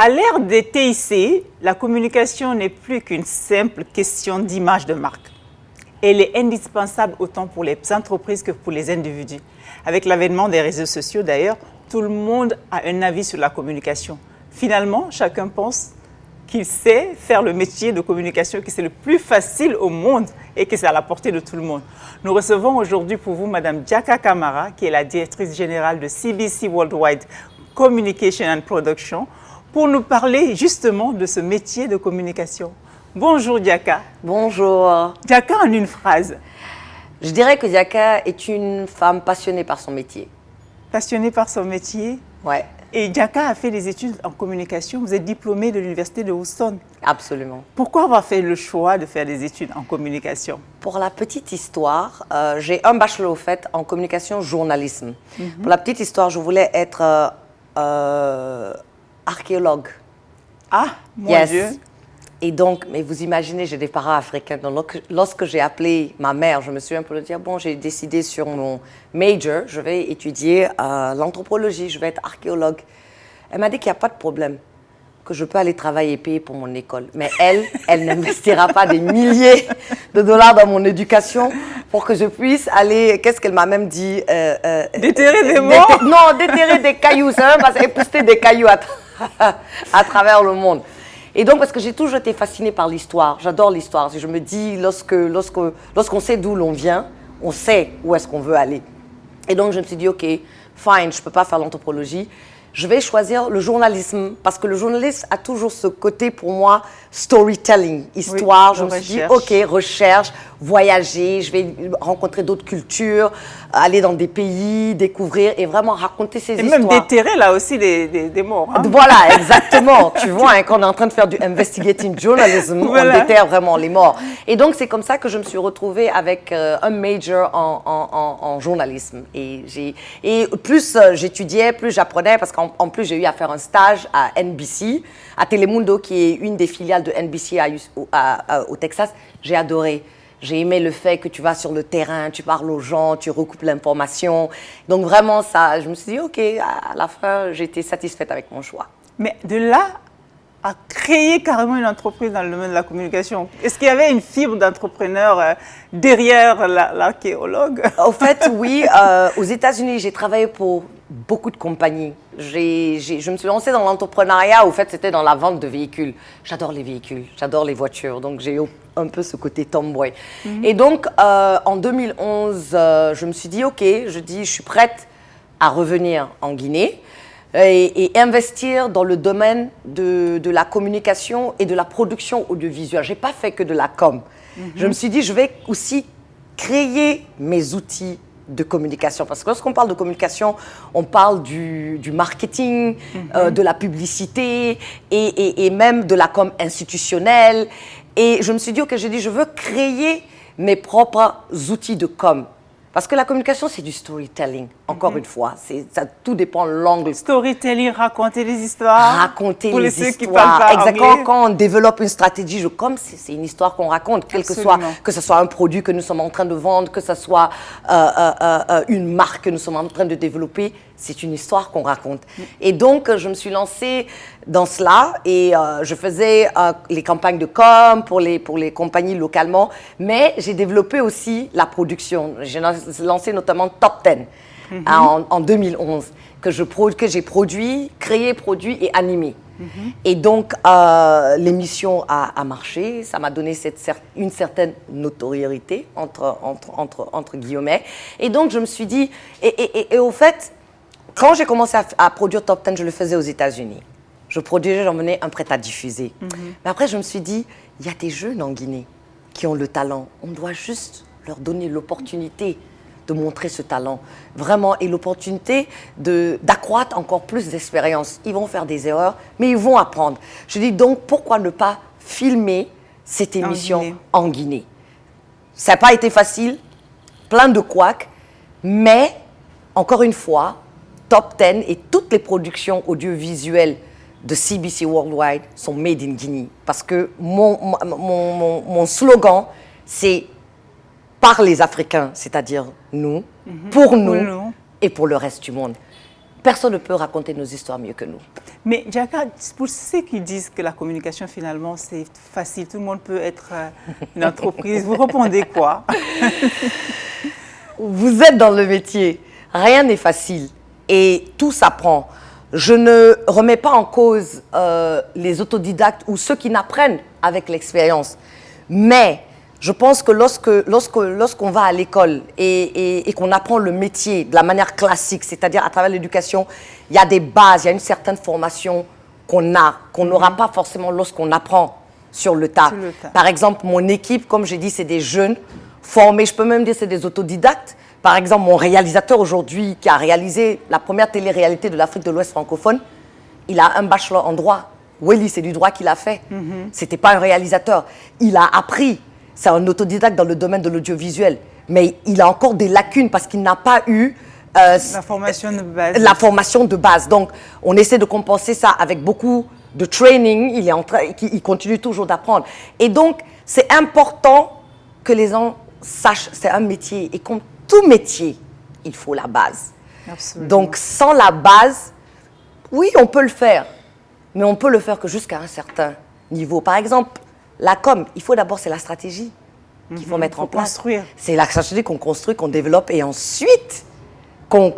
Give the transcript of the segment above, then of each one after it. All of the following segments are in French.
À l'ère des TIC, la communication n'est plus qu'une simple question d'image de marque. Elle est indispensable autant pour les entreprises que pour les individus. Avec l'avènement des réseaux sociaux d'ailleurs, tout le monde a un avis sur la communication. Finalement, chacun pense qu'il sait faire le métier de communication, que c'est le plus facile au monde et que c'est à la portée de tout le monde. Nous recevons aujourd'hui pour vous Madame Diaka Kamara, qui est la directrice générale de CBC Worldwide Communication and Production, pour nous parler justement de ce métier de communication. Bonjour Diaka. Bonjour. Diaka en une phrase. Je dirais que Diaka est une femme passionnée par son métier. Passionnée par son métier. Ouais. Et Diaka a fait des études en communication. Vous êtes diplômée de l'université de Houston. Absolument. Pourquoi avoir fait le choix de faire des études en communication? Pour la petite histoire, j'ai un bachelor au fait en communication journalisme. Pour la petite histoire, je voulais être archéologue. Ah, mon Dieu. Et donc, mais vous imaginez, j'ai des parents africains. Donc, lorsque j'ai appelé ma mère, je me suis un peu dit, bon, j'ai décidé sur mon major, je vais étudier l'anthropologie, je vais être archéologue. Elle m'a dit qu'il n'y a pas de problème, que je peux aller travailler et payer pour mon école. Mais elle n'investira pas des milliers de dollars dans mon éducation pour que je puisse aller, qu'est-ce qu'elle m'a même dit déterrer des morts? Non, déterrer des cailloux, c'est même pas épousseter des cailloux à travers le monde. Et donc, parce que j'ai toujours été fascinée par l'histoire, j'adore l'histoire. Je me dis, lorsqu'on sait d'où l'on vient, on sait où est-ce qu'on veut aller. Et donc, je me suis dit, OK, fine, je ne peux pas faire l'anthropologie. Je vais choisir le journalisme, parce que le journalisme a toujours ce côté, pour moi, storytelling, histoire. Oui, je me suis dit, OK, recherche, voyager, je vais rencontrer d'autres cultures, aller dans des pays, découvrir et vraiment raconter ces histoires. Et même déterrer, là aussi, des morts. Hein? Voilà, exactement. Tu vois, hein, quand on est en train de faire du investigative journalism, voilà. On déterre vraiment les morts. Et donc, c'est comme ça que je me suis retrouvée avec un major en journalisme. Et plus j'étudiais, plus j'apprenais, parce qu'en plus, j'ai eu à faire un stage à NBC, à Telemundo, qui est une des filiales de NBC au Texas. J'ai adoré. J'ai aimé le fait que tu vas sur le terrain, tu parles aux gens, tu recoupes l'information. Donc vraiment, ça, je me suis dit, OK, à la fin, j'étais satisfaite avec mon choix. Mais de là à créer carrément une entreprise dans le domaine de la communication, est-ce qu'il y avait une fibre d'entrepreneur derrière l'archéologue? Au fait, oui. Aux États-Unis, j'ai travaillé pour beaucoup de compagnies. Je me suis lancée dans l'entrepreneuriat. Au fait, c'était dans la vente de véhicules. J'adore les véhicules, j'adore les voitures. Donc, j'ai eu un peu ce côté tomboy. Et donc, en 2011, je me suis dit, OK, je suis prête à revenir en Guinée et investir dans le domaine de la communication et de la production audiovisuelle. Je n'ai pas fait que de la com. Je me suis dit, je vais aussi créer mes outils de communication. Parce que lorsqu'on parle de communication, on parle du marketing, de la publicité et même de la com institutionnelle. Et je me suis dit, OK, je veux créer mes propres outils de com. Parce que la communication, c'est du storytelling, encore une fois. Ça, tout dépend de l'angle. Storytelling, raconter les histoires. Raconter pour les ceux histoires. Qui parlent pas exactement. anglais. Quand on développe une stratégie, c'est une histoire qu'on raconte. Que ce soit un produit que nous sommes en train de vendre, que ce soit une marque que nous sommes en train de développer, c'est une histoire qu'on raconte. Et donc, je me suis lancée dans cela et je faisais les campagnes de com pour les compagnies localement, mais j'ai développé aussi la production. J'ai lancé notamment Top 10 en 2011, que j'ai produit, créé, produit et animé. Et donc, l'émission a marché, ça m'a donné une certaine notoriété, entre guillemets. Et donc, je me suis dit, et au fait, quand j'ai commencé à produire Top 10, je le faisais aux États-Unis. Je produisais, j'emmenais un prêt à diffuser. Mais après, je me suis dit, il y a des jeunes en Guinée qui ont le talent. On doit juste leur donner l'opportunité de montrer ce talent. Vraiment, et l'opportunité d'accroître encore plus d'expérience. Ils vont faire des erreurs, mais ils vont apprendre. Je dis donc, pourquoi ne pas filmer cette émission en Guinée? Ça n'a pas été facile, plein de couacs, mais encore une fois, Top 10 et toutes les productions audiovisuelles de CBC Worldwide sont made in Guinea. Parce que mon slogan, c'est par les Africains, c'est-à-dire nous, pour nous et pour le reste du monde. Personne ne peut raconter nos histoires mieux que nous. Mais Diaka, pour ceux qui disent que la communication finalement c'est facile, tout le monde peut être une entreprise, vous répondez quoi? Vous êtes dans le métier, rien n'est facile et tout s'apprend. Je ne remets pas en cause les autodidactes ou ceux qui n'apprennent avec l'expérience. Mais je pense que lorsqu'on va à l'école et qu'on apprend le métier de la manière classique, c'est-à-dire à travers l'éducation, il y a des bases, il y a une certaine formation qu'on n'aura pas forcément lorsqu'on apprend sur le tas. Par exemple, mon équipe, comme j'ai dit, c'est des jeunes formés, je peux même dire c'est des autodidactes. Par exemple, mon réalisateur aujourd'hui, qui a réalisé la première télé-réalité de l'Afrique de l'Ouest francophone, il a un bachelor en droit. Willy, c'est du droit qu'il a fait. C'était pas un réalisateur. Il a appris. C'est un autodidacte dans le domaine de l'audiovisuel. Mais il a encore des lacunes parce qu'il n'a pas eu la formation de base. La formation de base. Donc, on essaie de compenser ça avec beaucoup de training. Il continue toujours d'apprendre. Et donc, c'est important que les gens sachent, c'est un métier. Et comme tout métier, il faut la base. Absolument. Donc, sans la base, oui, on peut le faire. Mais on peut le faire que jusqu'à un certain niveau. Par exemple, la com, il faut d'abord, c'est la stratégie qu'il faut mettre en place. Construire. C'est la stratégie qu'on construit, qu'on développe et ensuite qu'on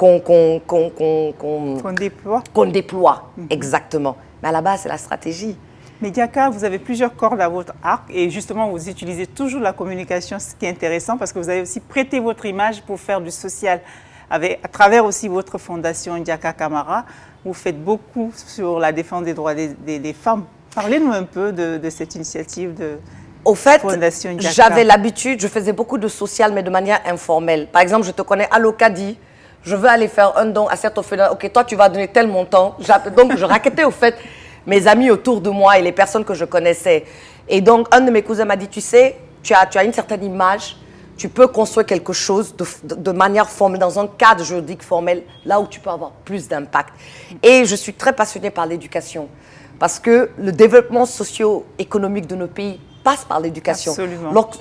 déploie. Qu'on déploie, exactement. Mais à la base, c'est la stratégie. Mais Diaka, vous avez plusieurs cordes à votre arc et justement, vous utilisez toujours la communication, ce qui est intéressant parce que vous avez aussi prêté votre image pour faire du social. À travers aussi votre fondation Diaka Camara, vous faites beaucoup sur la défense des droits des femmes. Parlez-nous un peu de cette initiative de Fondation Diaka. J'avais l'habitude, je faisais beaucoup de social, mais de manière informelle. Par exemple, je te connais à l'Ocadi, je veux aller faire un don à cet orphelin. Ok, toi, tu vas donner tel montant. Donc, je raquettais au fait mes amis autour de moi et les personnes que je connaissais. Et donc, un de mes cousins m'a dit, tu sais, tu as une certaine image, tu peux construire quelque chose de manière formelle, dans un cadre juridique formel, là où tu peux avoir plus d'impact. Et je suis très passionnée par l'éducation, parce que le développement socio-économique de nos pays passe par l'éducation.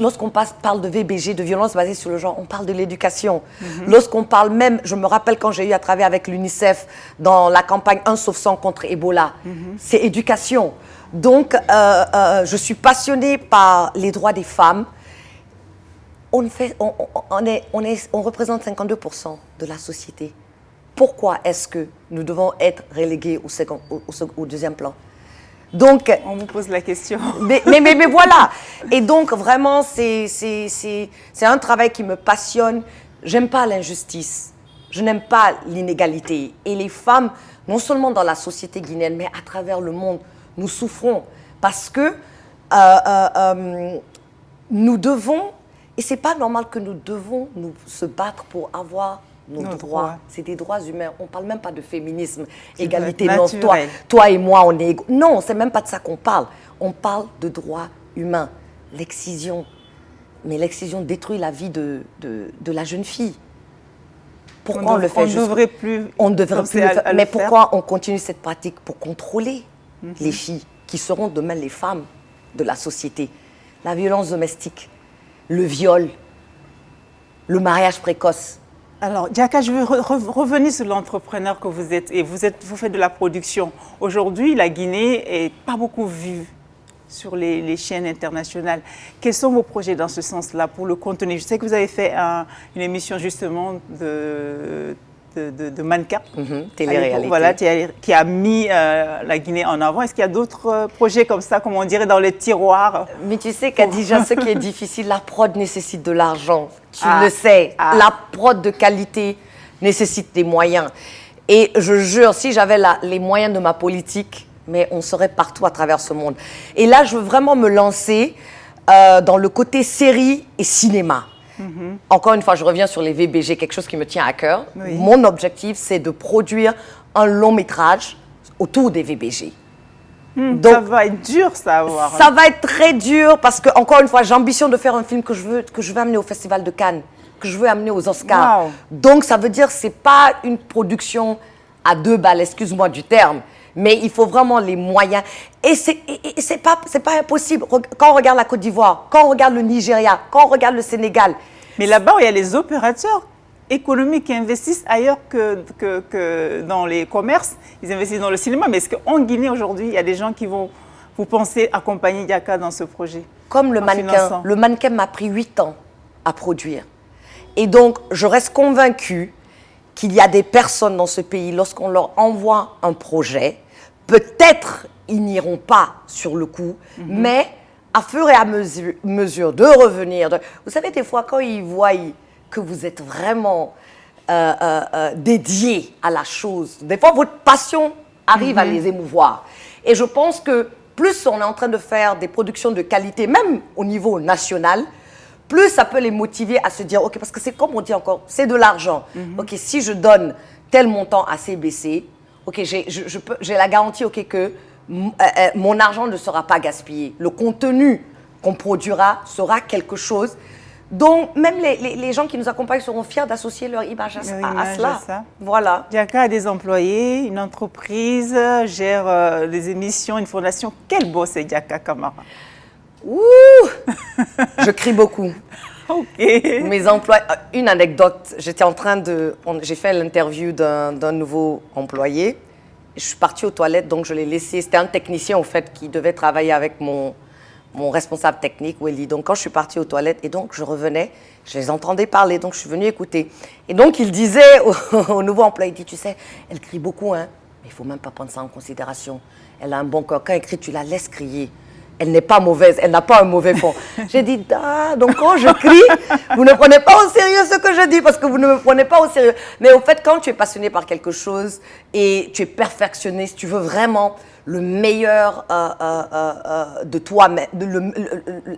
Lorsqu'on parle de VBG, de violence basée sur le genre, on parle de l'éducation. Lorsqu'on parle même, je me rappelle quand j'ai eu à travailler avec l'UNICEF dans la campagne 1 sauf 100 contre Ebola, c'est éducation. Donc, je suis passionnée par les droits des femmes. On représente 52% de la société. Pourquoi est-ce que nous devons être relégués au deuxième plan? Donc, on vous pose la question. Mais voilà. Et donc, vraiment, c'est un travail qui me passionne. J'aime pas l'injustice. Je n'aime pas l'inégalité. Et les femmes, non seulement dans la société guinéenne, mais à travers le monde, nous souffrons. Parce que nous devons, et c'est pas normal que nous devons nous se battre pour avoir nos droits. C'est des droits humains. On ne parle même pas de féminisme, égalité. Non, toi et moi, on est égaux. Non, c'est même pas de ça qu'on parle. On parle de droits humains. L'excision. Mais l'excision détruit la vie de la jeune fille. Pourquoi on le fait? On ne devrait plus. On ne devrait plus le faire. Mais pourquoi on continue cette pratique? Pour contrôler les filles, qui seront demain les femmes de la société. La violence domestique, le viol, le mariage précoce. Alors, Diaka, je veux revenir sur l'entrepreneur que vous êtes. Et vous faites de la production. Aujourd'hui, la Guinée n'est pas beaucoup vue sur les chaînes internationales. Quels sont vos projets dans ce sens-là pour le contenu? Je sais que vous avez fait une émission justement de mannequin, télé-réalité. Voilà, qui a mis la Guinée en avant. Est-ce qu'il y a d'autres projets comme ça, comme on dirait, dans les tiroirs? Mais tu sais, Khadija, ce qui est difficile, la prod nécessite de l'argent. Tu le sais. La prod de qualité nécessite des moyens. Et je jure, si j'avais les moyens de ma politique, mais on serait partout à travers ce monde. Et là, je veux vraiment me lancer dans le côté série et cinéma. Encore une fois, je reviens sur les VBG, quelque chose qui me tient à cœur. Oui. Mon objectif, c'est de produire un long métrage autour des VBG. Donc, ça va être dur, ça, à voir. Ça va être très dur parce que, encore une fois, j'ai ambition de faire un film que je veux amener au Festival de Cannes, que je veux amener aux Oscars. Wow. Donc, ça veut dire que ce n'est pas une production à 2 balles, excuse-moi du terme, mais il faut vraiment les moyens. Et c'est pas impossible. Quand on regarde la Côte d'Ivoire, quand on regarde le Nigeria, quand on regarde le Sénégal. Mais là-bas, il y a les opérateurs économiques qui investissent ailleurs que dans les commerces. Ils investissent dans le cinéma. Mais est-ce qu'en Guinée, aujourd'hui, il y a des gens qui vont, vous pensez, accompagner Diaka dans ce projet? Comme le mannequin. Le mannequin m'a pris 8 ans à produire. Et donc, je reste convaincue qu'il y a des personnes dans ce pays, lorsqu'on leur envoie un projet, peut-être ils n'iront pas sur le coup, mais à fur et à mesure de revenir. Vous savez, des fois, quand ils voient que vous êtes vraiment dédié à la chose, des fois, votre passion arrive à les émouvoir. Et je pense que plus on est en train de faire des productions de qualité, même au niveau national, plus ça peut les motiver à se dire, OK, parce que c'est comme on dit encore, c'est de l'argent. OK, si je donne tel montant à CBC, OK, j'ai la garantie, OK, que mon argent ne sera pas gaspillé. Le contenu qu'on produira sera quelque chose dont même les gens qui nous accompagnent seront fiers d'associer leur image à cela. Voilà. Diaka a des employés, une entreprise, gère des émissions, une fondation. Quel boss est Diaka Camara? Ouh, je crie beaucoup. OK. Mes employés, une anecdote, j'ai fait l'interview d'un nouveau employé. Je suis partie aux toilettes, donc je l'ai laissé. C'était un technicien, au fait, qui devait travailler avec mon responsable technique, Welly. Donc, quand je suis partie aux toilettes, et donc je revenais, je les entendais parler, donc je suis venue écouter. Et donc, il disait au nouveau employé, il dit, tu sais, elle crie beaucoup, hein, mais il ne faut même pas prendre ça en considération. Elle a un bon cœur. Quand elle crie, tu la laisses crier. Elle n'est pas mauvaise, elle n'a pas un mauvais fond. J'ai dit, donc quand je crie, vous ne prenez pas au sérieux ce que je dis, parce que vous ne me prenez pas au sérieux. Mais au fait, quand tu es passionné par quelque chose et tu es perfectionniste, tu veux vraiment le meilleur de toi,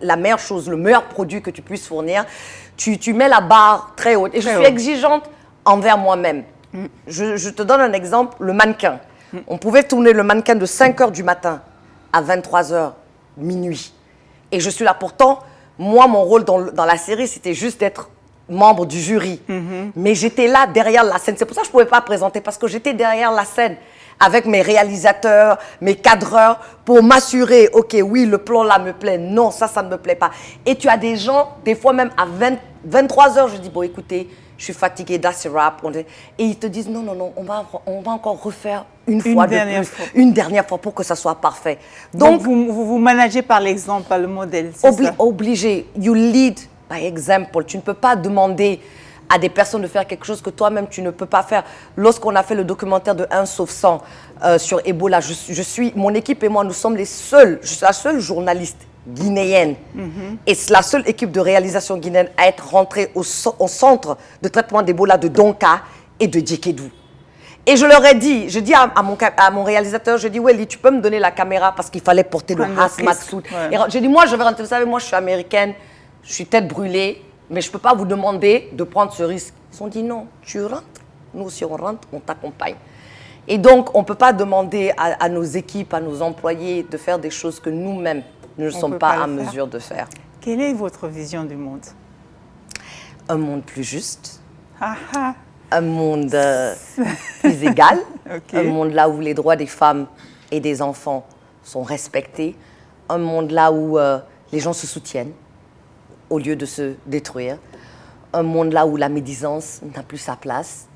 la meilleure chose, le meilleur produit que tu puisses fournir, tu mets la barre très haute. Et je suis exigeante envers moi-même. Je te donne un exemple, le mannequin. On pouvait tourner le mannequin de 5h du matin à 23h, minuit. Et je suis là. Pourtant, moi, mon rôle dans la série, c'était juste d'être membre du jury. Mais j'étais là, derrière la scène. C'est pour ça que je ne pouvais pas présenter, parce que j'étais derrière la scène avec mes réalisateurs, mes cadreurs, pour m'assurer, OK, oui, le plan là me plaît. Non, ça ne me plaît pas. Et tu as des gens, des fois même à 23h, je dis, bon, écoutez, je suis fatiguée, that's a wrap. Et ils te disent, non, on va encore refaire une dernière fois pour que ça soit parfait. Donc vous managez par l'exemple, par le modèle, c'est ça? Obligé. You lead by example. Tu ne peux pas demander à des personnes de faire quelque chose que toi-même tu ne peux pas faire. Lorsqu'on a fait le documentaire de 1 sauf 100 sur Ebola, mon équipe et moi, nous sommes je suis la seule journaliste guinéenne et c'est la seule équipe de réalisation guinéenne à être rentrée au centre de traitement d'Ebola de Donka et de Djekedou. Et je leur ai dit, je dis à mon réalisateur, je dis, Welly, tu peux me donner la caméra parce qu'il fallait porter le hazmat suit. Et j'ai dit, moi, je vais rentrer. Vous savez, moi, je suis américaine, je suis tête brûlée, mais je ne peux pas vous demander de prendre ce risque. Ils ont dit, non, tu rentres. Nous aussi, on rentre, on t'accompagne. Et donc, on ne peut pas demander à nos équipes, à nos employés de faire des choses que nous-mêmes, nous ne sommes pas en mesure de faire. Quelle est votre vision du monde? Un monde plus juste. Un monde plus égal, un monde là où les droits des femmes et des enfants sont respectés, un monde là où les gens se soutiennent au lieu de se détruire, un monde là où la médisance n'a plus sa place,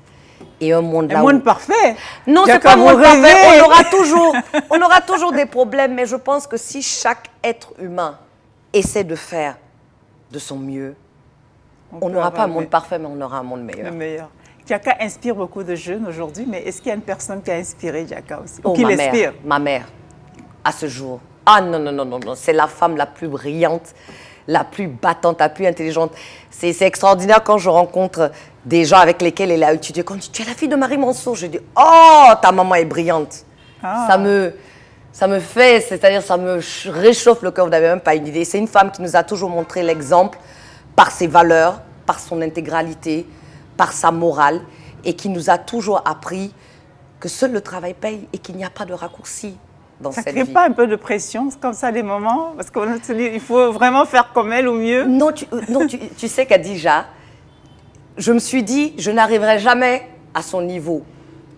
et un monde là un monde parfait. Non, c'est pas un monde parfait. On aura toujours des problèmes, mais je pense que si chaque être humain essaie de faire de son mieux, on n'aura pas un monde parfait, mais on aura un monde meilleur. Le meilleur. Diaka inspire beaucoup de jeunes aujourd'hui, mais est-ce qu'il y a une personne qui a inspiré Diaka aussi? Qui l'inspire? Ma mère, à ce jour. Ah non, c'est la femme la plus brillante, la plus battante, la plus intelligente. C'est extraordinaire quand je rencontre des gens avec lesquels elle a étudié. Quand tu es la fille de Marie Mansour, je dis, oh, ta maman est brillante. Ça me fait, c'est-à-dire ça me réchauffe le cœur, vous n'avez même pas une idée. C'est une femme qui nous a toujours montré l'exemple par ses valeurs, par son intégralité, par sa morale, et qui nous a toujours appris que seul le travail paye et qu'il n'y a pas de raccourci dans cette vie. Ça ne crée pas un peu de pression comme ça des moments? Parce qu'il faut vraiment faire comme elle ou mieux. Non, tu sais Khadija, je me suis dit, je n'arriverai jamais à son niveau.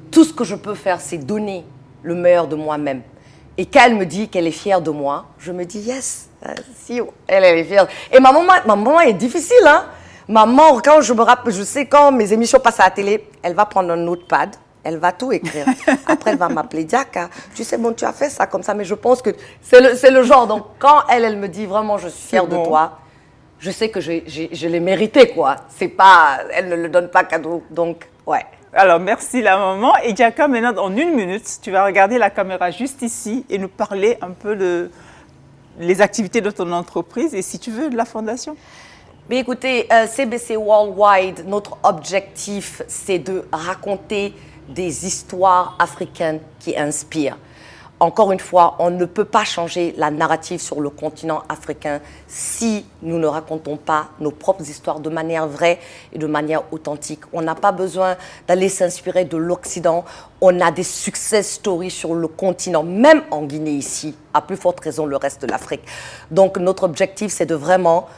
Tout ce que je peux faire, c'est donner le meilleur de moi-même. Et quand elle me dit qu'elle est fière de moi, je me dis, yes, si elle est fière. Et ma maman est difficile, hein? Maman, quand je me rappelle, je sais quand mes émissions passent à la télé, elle va prendre un notepad, elle va tout écrire. Après, elle va m'appeler Diaka. Tu sais, bon, tu as fait ça comme ça, mais je pense que c'est le genre. Donc, quand elle me dit vraiment, je suis fière de toi, je sais que je l'ai mérité, quoi. C'est pas, elle ne le donne pas cadeau. Donc, ouais. Alors, merci la maman. Et Diaka, maintenant, en 1 minute, tu vas regarder la caméra juste ici et nous parler un peu de les activités de ton entreprise et, si tu veux, de la fondation. Mais écoutez, CBC Worldwide, notre objectif, c'est de raconter des histoires africaines qui inspirent. Encore une fois, on ne peut pas changer la narrative sur le continent africain si nous ne racontons pas nos propres histoires de manière vraie et de manière authentique. On n'a pas besoin d'aller s'inspirer de l'Occident. On a des success stories sur le continent, même en Guinée ici, à plus forte raison le reste de l'Afrique. Donc notre objectif, c'est de vraiment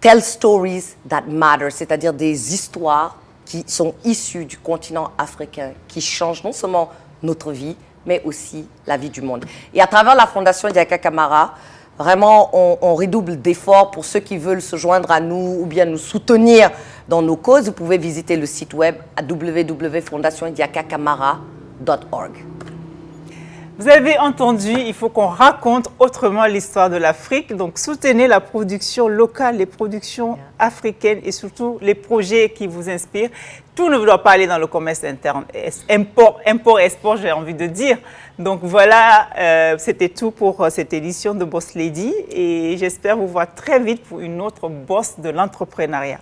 tell stories that matter, c'est-à-dire des histoires qui sont issues du continent africain, qui changent non seulement notre vie, mais aussi la vie du monde. Et à travers la Fondation Diaka Camara, vraiment, on redouble d'efforts pour ceux qui veulent se joindre à nous ou bien nous soutenir dans nos causes. Vous pouvez visiter le site web à www.fondationdiakacamara.org. Vous avez entendu, il faut qu'on raconte autrement l'histoire de l'Afrique. Donc, soutenez la production locale, les productions africaines et surtout les projets qui vous inspirent. Tout ne doit pas aller dans le commerce interne. Import-export, j'ai envie de dire. Donc, voilà, c'était tout pour cette édition de Boss Lady. Et j'espère vous voir très vite pour une autre boss de l'entrepreneuriat.